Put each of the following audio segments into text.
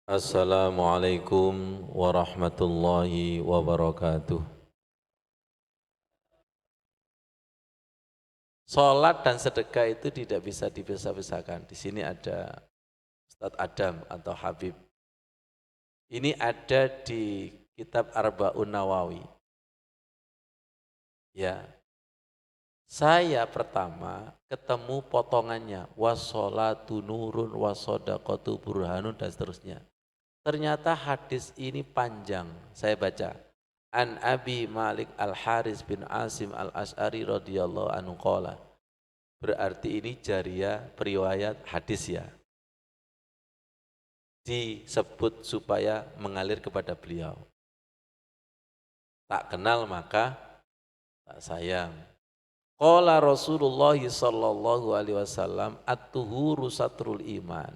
Assalamualaikum warahmatullahi wabarakatuh. Salat dan sedekah itu tidak bisa dipisah-pisahkan. Di sini ada Ustadz Adam atau Habib. Ini ada di kitab Arba'un Nawawi. Ya, saya pertama ketemu potongannya wassolatu nurun wassodaqatu burhanun dan seterusnya. Ternyata hadis ini panjang. Saya baca. An Abi Malik Al-Haris bin Asim Al-Ash'ari radhiyallahu anhu qala. Berarti ini jariyah periwayat hadis ya. Disebut supaya mengalir kepada beliau. Tak kenal maka tak sayang. Qala Rasulullah sallallahu alaihi wasallam at-tuhuru satrul iman.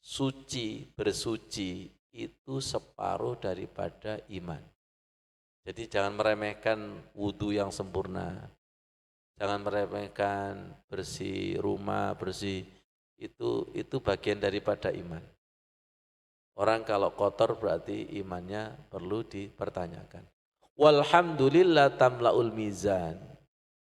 Suci, bersuci itu separuh daripada iman. Jadi jangan meremehkan wudhu yang sempurna. Jangan meremehkan bersih rumah, bersih itu bagian daripada iman. Orang kalau kotor berarti imannya perlu dipertanyakan. Walhamdulillah tamlaul mizan.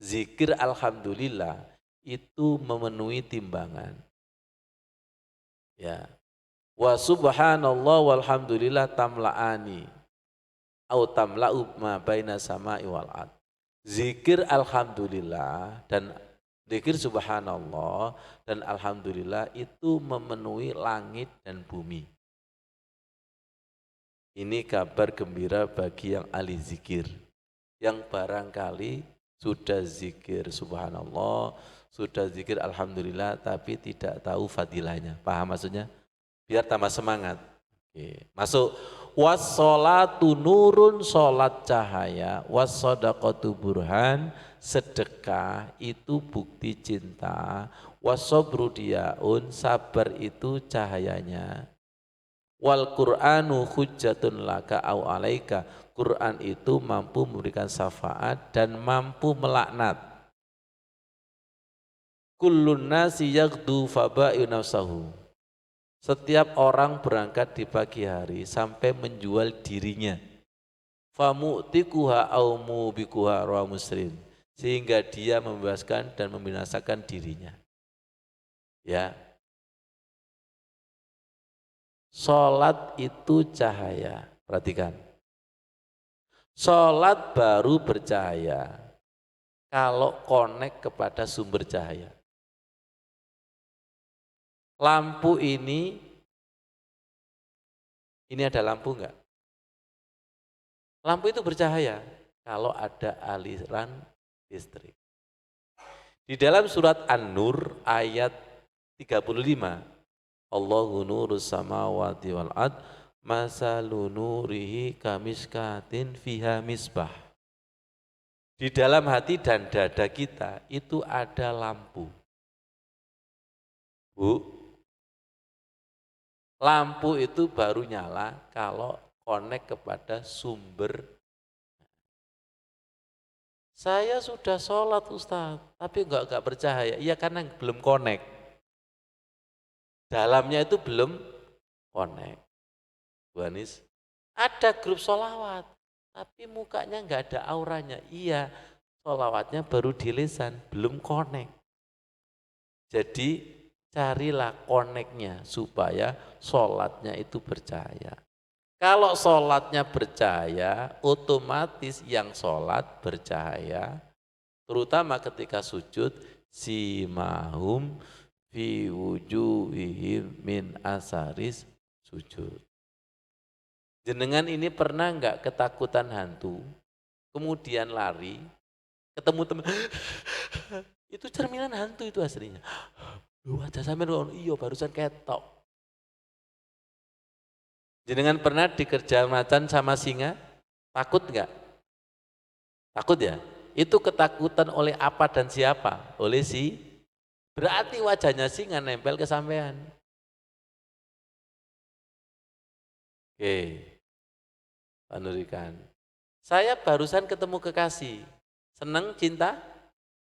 Zikir alhamdulillah itu memenuhi timbangan. Ya. Wa subhanallah walhamdulillah tamla'ani au tamla'u ma baina sama'i wal ard. Zikir alhamdulillah dan zikir subhanallah dan alhamdulillah itu memenuhi langit dan bumi. Ini kabar gembira bagi yang ahli zikir, yang barangkali sudah zikir subhanallah, sudah zikir alhamdulillah tapi tidak tahu fadilahnya. Paham maksudnya? Biar tambah semangat. Oke. Masuk. Wassolatu nurun, sholat cahaya, wassodaqatu burhan, sedekah itu bukti cinta, wassobru diaun, sabar itu cahayanya, wal Qur'anu hujjatun laka au alaika, Quran itu mampu memberikan syafaat dan mampu melaknat. Kullun nasi yaghdu faba'i nafsahu. Setiap orang berangkat di pagi hari sampai menjual dirinya. Famu'tikuha au mubikuha rawahu Muslim. Sehingga dia membebaskan dan membinasakan dirinya. Ya. Salat itu cahaya. Perhatikan. Salat baru bercahaya kalau connect kepada sumber cahaya. Lampu ini ada lampu enggak? Lampu itu bercahaya kalau ada aliran listrik. Di dalam surat An-Nur ayat 35, Allahu nurus samawati wal ard, masalu nurihi kamiskatin fiha misbah. Di dalam hati dan dada kita itu ada lampu. Bu, lampu itu baru nyala kalau connect kepada sumber. Saya sudah sholat Ustaz, tapi enggak bercahaya. Iya karena belum connect. Dalamnya itu belum connect. Bu Anis, ada grup sholawat, tapi mukanya enggak ada auranya. Iya, sholawatnya baru di lisan, belum connect. Jadi carilah koneknya supaya sholatnya itu bercahaya. Kalau sholatnya bercahaya, otomatis yang sholat bercahaya, terutama ketika sujud, simahum fi wujuhihim min asaris sujud. Jenengan ini pernah enggak ketakutan hantu, kemudian lari, ketemu teman, itu cerminan hantu itu aslinya. Wajah sampean iya barusan ketok. Jenengan pernah dikejar macan sama singa? Takut enggak? Takut ya? Itu ketakutan oleh apa dan siapa? Oleh si, berarti wajahnya singa nempel ke sampean. Oke, Pak Nurikan. Saya barusan ketemu kekasih. Seneng, cinta?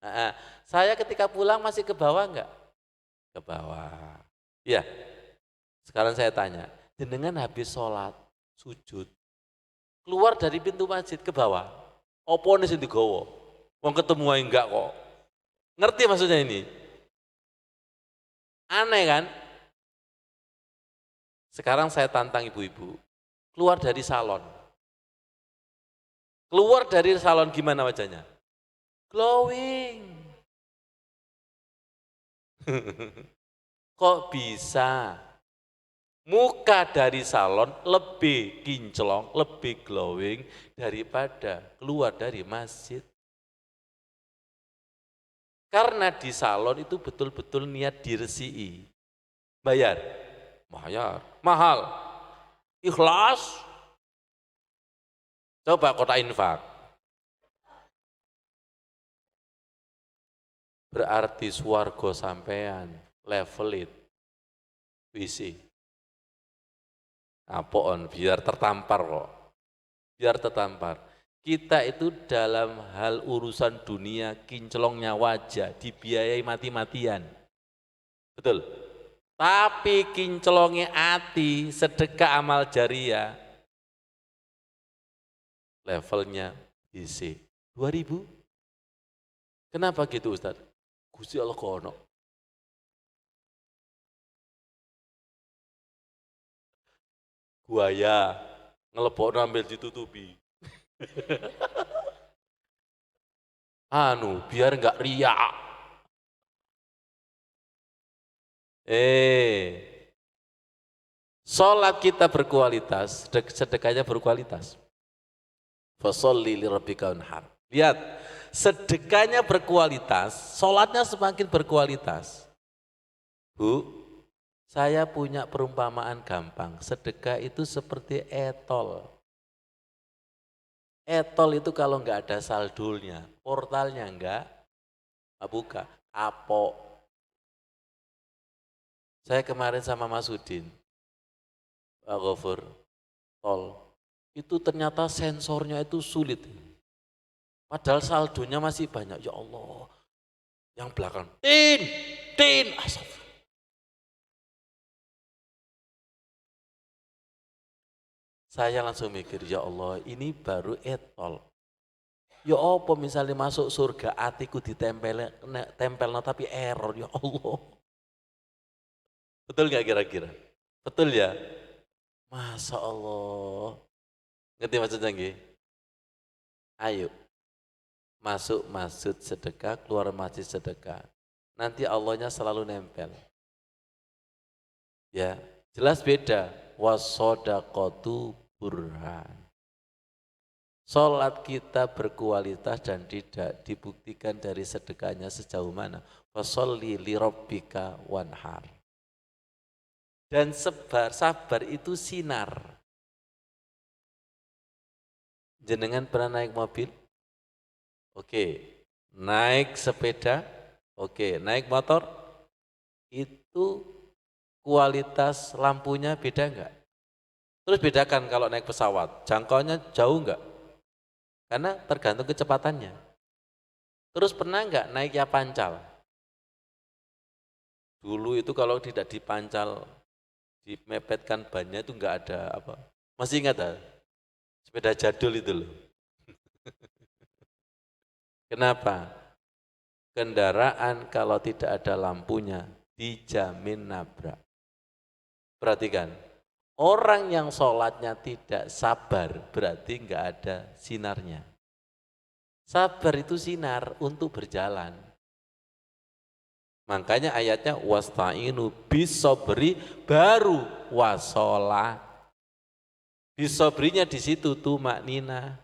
Nah, saya ketika pulang masih ke bawah enggak? Ke bawah. Iya, sekarang saya tanya, jenengan habis sholat, sujud, keluar dari pintu masjid ke bawah, opo nih sing digowo? Wong ketemu ae enggak kok. Ngerti maksudnya ini? Aneh kan? Sekarang saya tantang ibu-ibu, keluar dari salon. Keluar dari salon gimana wajahnya? Glowing. Kok bisa? Muka dari salon lebih kinclong, lebih glowing daripada keluar dari masjid. Karena di salon itu betul-betul niat diresii. Bayar? Bayar. Mahal? Ikhlas? Coba kota infak. Berarti swargo sampean level it WC. Apaan biar tertampar kok. Biar tertampar. Kita itu dalam hal urusan dunia kinclongnya wajah dibiayai mati-matian. Betul? Tapi kinclongnya hati sedekah amal jariah levelnya isi 2000. Kenapa gitu Ustaz? Gusti Allah kono. Buaya ngelepok ambil ditutupi. Biar enggak riak. Sholat kita berkualitas, sedekahnya berkualitas. Fasholli lirabbika wanhar. Lihat, sedekahnya berkualitas, sholatnya semakin berkualitas. Bu, saya punya perumpamaan gampang, sedekah itu seperti etol. Etol itu kalau enggak ada saldonya, portalnya enggak buka, kapok. Saya kemarin sama Mas Udin, Pak Gofur, tol, itu ternyata sensornya itu sulit. Padahal saldonya masih banyak, ya Allah. Yang belakang, tin, astagfirullah. Saya langsung mikir, ya Allah ini baru etol. Ya apa misalnya masuk surga atiku ditempel tapi error, ya Allah. Betul nggak kira-kira? Betul ya? Masya Allah. Ngerti maksudnya nggih? Ayo, masuk masjid sedekah, keluar masjid sedekah. Nanti Allahnya selalu nempel. Ya, jelas beda. Wasodaqatu burhan. Sholat kita berkualitas dan tidak dibuktikan dari sedekahnya sejauh mana. Fasholli lirabbika wanhar. Dan sabar itu sinar. Jenengan pernah naik mobil? Oke. Naik sepeda? Oke. Naik motor? Itu kualitas lampunya beda enggak? Terus bedakan kalau naik pesawat, jangkauannya jauh enggak? Karena tergantung kecepatannya. Terus pernah enggak naik ya pancal? Dulu itu kalau tidak dipancal, dimepetkan bannya itu enggak ada apa. Masih ingat ya? Sepeda jadul itu loh. Kenapa? Kendaraan kalau tidak ada lampunya dijamin nabrak. Perhatikan, orang yang sholatnya tidak sabar berarti enggak ada sinarnya. Sabar itu sinar untuk berjalan. Makanya ayatnya wasta'inu bisobri baru wasolah. Bisobrinya di situ tuh maknina.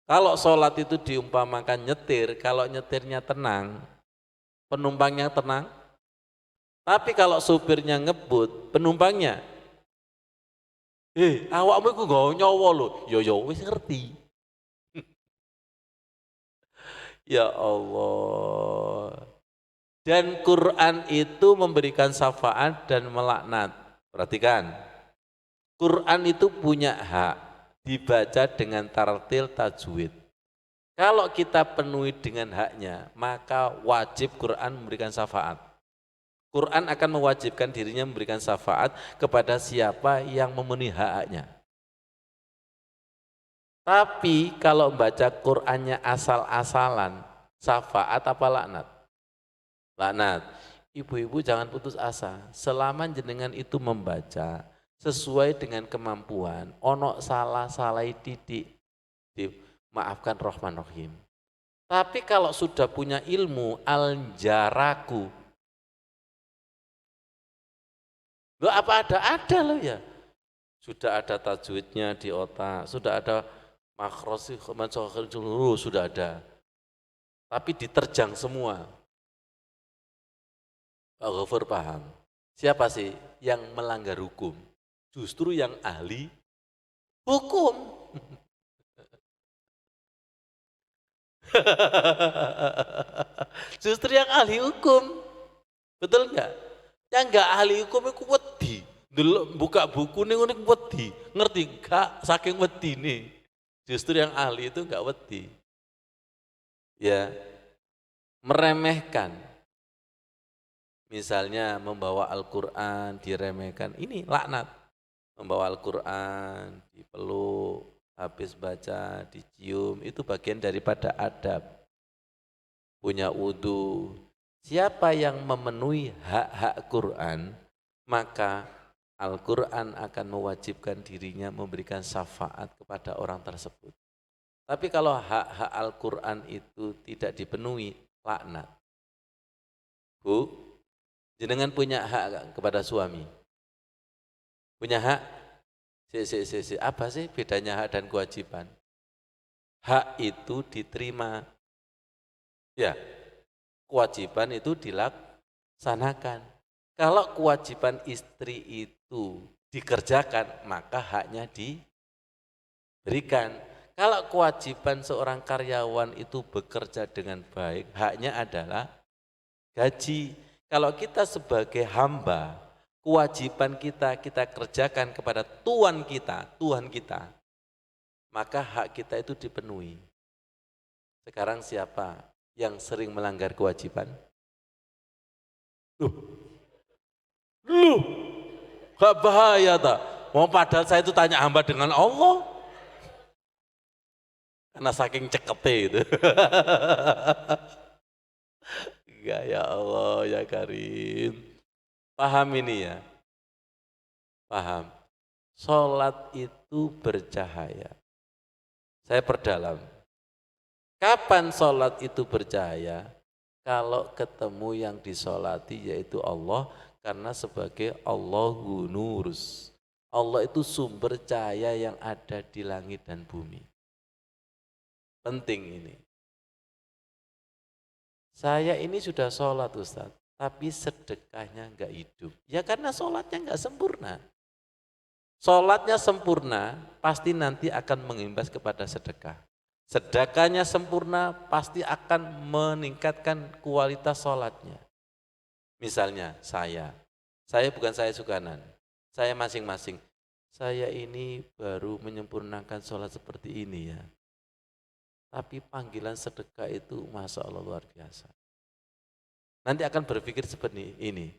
Kalau sholat itu diumpamakan nyetir, kalau nyetirnya tenang, penumpangnya tenang. Tapi kalau supirnya ngebut, penumpangnya, awakmu iku gak nyawa lho, yo wis ngerti. Ya Allah. Dan Quran itu memberikan syafaat dan melaknat. Perhatikan, Quran itu punya hak dibaca dengan tartil tajwid. Kalau kita penuhi dengan haknya, maka wajib Quran memberikan syafaat. Quran akan mewajibkan dirinya memberikan syafaat kepada siapa yang memenuhi haknya. Tapi kalau baca Qurannya asal-asalan, syafaat apa laknat? Laknat. Ibu-ibu jangan putus asa. Selama jenengan itu membaca sesuai dengan kemampuan, ono salah titik, maafkan Rahman Rahim. Tapi kalau sudah punya ilmu al-jaraku, lo apa ada lo ya. Sudah ada tajwidnya di otak, sudah ada makrosi, sudah ada. Tapi diterjang semua. Pak Ghafur paham. Siapa sih yang melanggar hukum? Justru yang ahli hukum. Justru yang ahli hukum. Betul enggak? Yang enggak ahli hukum itu wedi. Dulu buka buku nih unik wedi. Ngerti enggak? Saking wedi nih. Justru yang ahli itu enggak wedi. Ya, meremehkan. Misalnya membawa Al-Quran diremehkan. Ini laknat. Membawa Al-Quran, dipeluk, habis baca, dicium, itu bagian daripada adab. Punya wudhu. Siapa yang memenuhi hak-hak Quran, maka Al-Quran akan mewajibkan dirinya memberikan syafaat kepada orang tersebut. Tapi kalau hak-hak Al-Quran itu tidak dipenuhi, laknat. Bu, jenengan punya hak kepada suami? Punya hak? Apa sih bedanya hak dan kewajiban? Hak itu diterima, ya, kewajiban itu dilaksanakan. Kalau kewajiban istri itu dikerjakan, maka haknya diberikan. Kalau kewajiban seorang karyawan itu bekerja dengan baik, haknya adalah gaji. Kalau kita sebagai hamba, kewajiban kita kerjakan kepada Tuhan kita, maka hak kita itu dipenuhi. Sekarang siapa yang sering melanggar kewajiban? Loh, gak bahaya tak? Mau padahal saya itu tanya hamba dengan Allah. Karena saking cekete itu. Enggak, ya Allah, ya Karim. Paham ini ya? Paham. Sholat itu bercahaya. Saya perdalam. Kapan sholat itu bercahaya? Kalau ketemu yang disolati yaitu Allah, karena sebagai Allahu Nurus. Allah itu sumber cahaya yang ada di langit dan bumi. Penting ini. Saya ini sudah sholat Ustaz, tapi sedekahnya enggak hidup. Ya karena sholatnya enggak sempurna. Sholatnya sempurna, pasti nanti akan mengimbas kepada sedekah. Sedekahnya sempurna, pasti akan meningkatkan kualitas sholatnya. Misalnya saya bukan saya Sukanan, saya masing-masing. Saya ini baru menyempurnakan sholat seperti ini ya. Tapi panggilan sedekah itu Masya Allah luar biasa. Nanti akan berpikir seperti ini.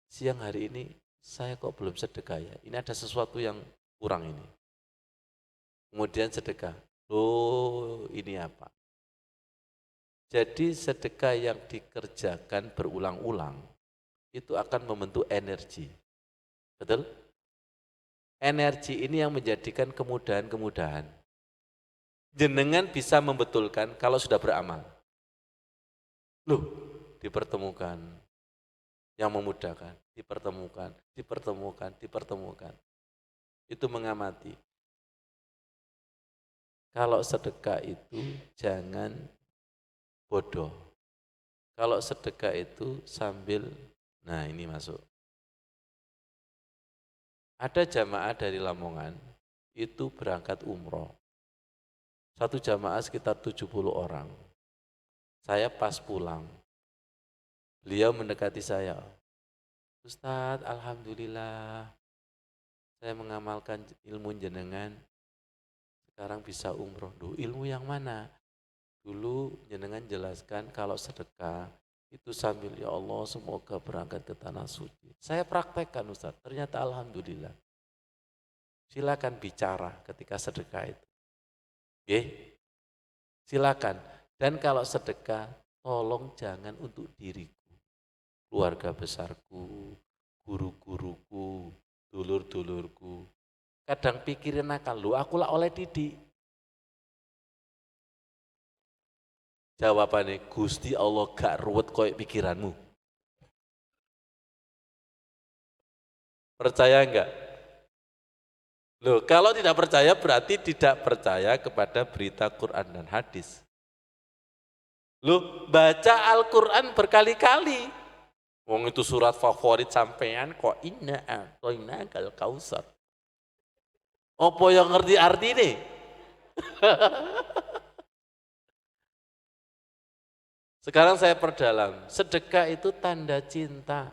Siang hari ini saya kok belum sedekah ya, ini ada sesuatu yang kurang ini. Kemudian sedekah, oh ini apa? Jadi sedekah yang dikerjakan berulang-ulang, itu akan membentuk energi. Betul? Energi ini yang menjadikan kemudahan-kemudahan. Jenengan bisa membetulkan kalau sudah beramal. Loh, dipertemukan, yang memudahkan, dipertemukan. Itu mengamati. Kalau sedekah itu jangan bodoh. Kalau sedekah itu sambil, nah ini masuk. Ada jamaah dari Lamongan, itu berangkat umroh. Satu jamaah sekitar 70 orang. Saya pas pulang, beliau mendekati saya. Ustadz, alhamdulillah saya mengamalkan ilmu jenengan, sekarang bisa umroh. Duh, ilmu yang mana? Dulu jenengan jelaskan kalau sedekah itu sambil ya Allah semoga berangkat ke tanah suci. Saya praktekkan Ustadz, ternyata alhamdulillah. Silakan bicara ketika sedekah itu. Oke? Silakan. Dan kalau sedekah, tolong jangan untuk diriku, keluarga besarku, guru-guruku, dulur-dulurku. Kadang pikirin nakal, lu aku lah oleh didik. Jawabannya, Gusti Allah gak ruwet koyok pikiranmu. Percaya enggak? Loh, kalau tidak percaya berarti tidak percaya kepada berita Quran dan hadis. Loh, baca Al-Quran berkali-kali. Wong itu surat favorit sampean kok inna kal kausar. Apa yang ngerti arti ini? Sekarang saya perdalam, sedekah itu tanda cinta.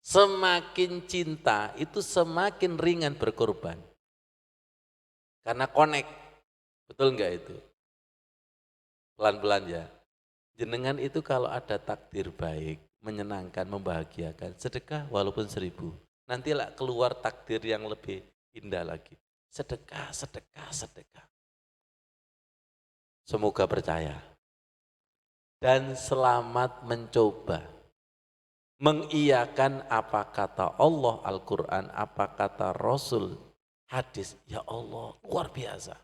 Semakin cinta itu semakin ringan berkorban. Karena connect, betul enggak itu? Pelan-pelan ya. Jenengan itu kalau ada takdir baik, menyenangkan, membahagiakan, sedekah walaupun 1000. Nantilah keluar takdir yang lebih indah lagi. Sedekah, sedekah, sedekah. Semoga percaya. Dan selamat mencoba. Mengiyakan apa kata Allah Al-Quran, apa kata Rasul hadis. Ya Allah, luar biasa.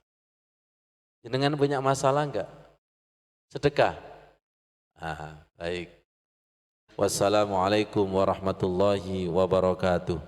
Jenengan punya masalah enggak? Sedekah? Baik. Wassalamualaikum warahmatullahi wabarakatuh.